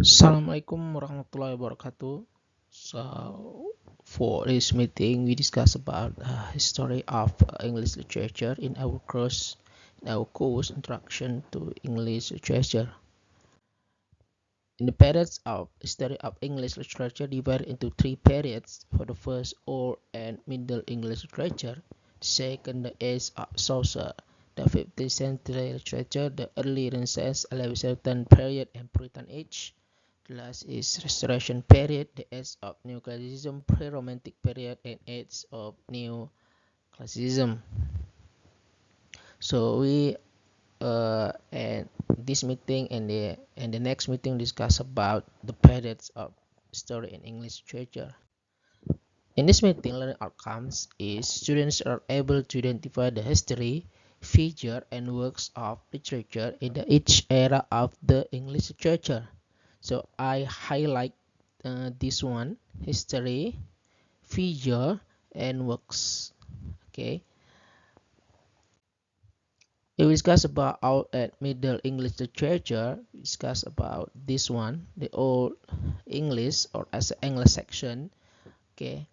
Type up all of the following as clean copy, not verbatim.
Assalamualaikum warahmatullahi wabarakatuh. So, for this meeting, we discuss about history of English literature in our course Introduction to English Literature. In the periods of history of English literature divided into three periods. For the first, Old and Middle English literature. The second, the age of Chaucer. The 15th century literature, the early Renaissance, Elizabethan period, and Puritan age. The last is Restoration period, the age of New Classicism, Pre-Romantic period, and age of New Classicism. So we and this meeting and the next meeting discuss about the periods of story in English literature. In this meeting, learning outcomes is students are able to identify the history, feature, and works of literature in each era of the English literature. So I highlight this one: history, feature, and works. Okay. If we discuss about Old and Middle English literature, we discuss about this one, the Old English or as Anglo-Saxon. Okay,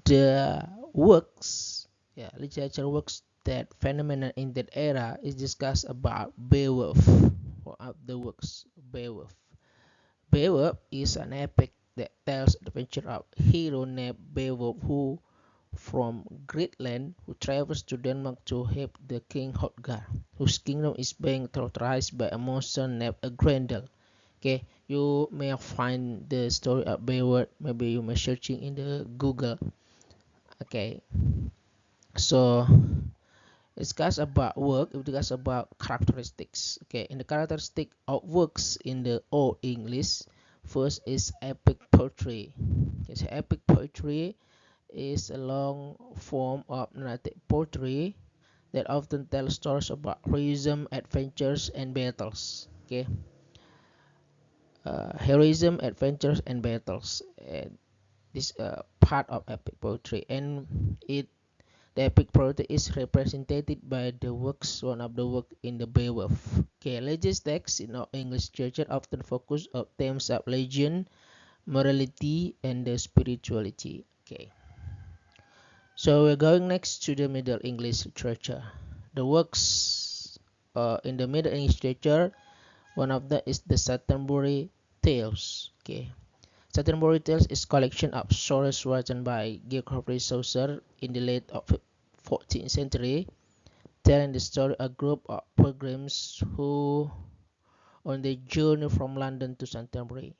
the works, literature works that phenomenon in that era is discussed about Beowulf. One of the works, Beowulf. Beowulf is an epic that tells the adventure of a hero named Beowulf who from Greenland who travels to Denmark to help the king Hotgar, whose kingdom is being terrorized by a monster named Grendel. Okay, you may find the story of Beowulf. Maybe you may searching in the Google. Okay, so discuss about work. We discuss about characteristics. Okay, in the characteristic of works in the Old English, first is epic poetry. Yes, epic poetry is a long form of narrative poetry that often tells stories about heroism, adventures, and battles. Okay, heroism, adventures, and battles. And this part of epic poetry, and it the epic poetry is represented by the works. One of the work in the Beowulf. Okay, religious texts in our English church often focus on themes of legend, morality, and the spirituality. Okay. So we're going next to the Middle English literature. The works in the Middle English literature, one of them is the Canterbury Tales. Okay, Canterbury Tales is collection of stories written by Geoffrey Chaucer in the late of 14th century, telling the story of a group of pilgrims who, on their journey from London to Canterbury,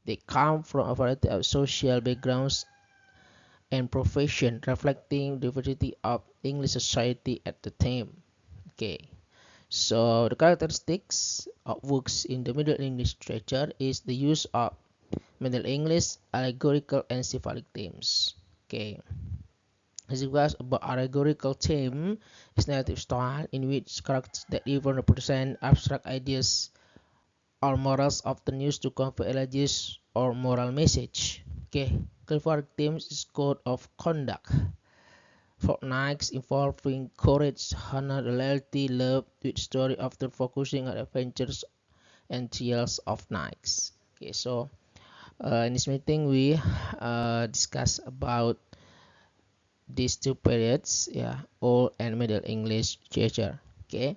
they come from a variety of social backgrounds and profession, reflecting the diversity of English society at the time. Okay, so the characteristics of works in the Middle English literature is the use of Middle English allegorical and symbolic themes. Okay, as it was about allegorical theme is narrative style in which characters that even represent abstract ideas or morals often used to convey religious or moral message. Okay, Clifford themes is code of conduct. Fortnights involving courage, honor, loyalty, love, with story often focusing on adventures and tales of knights. Okay, so in this meeting we discuss about these two periods, Old and Middle English literature. Okay,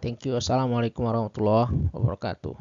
thank you. Assalamualaikum warahmatullahi wabarakatuh.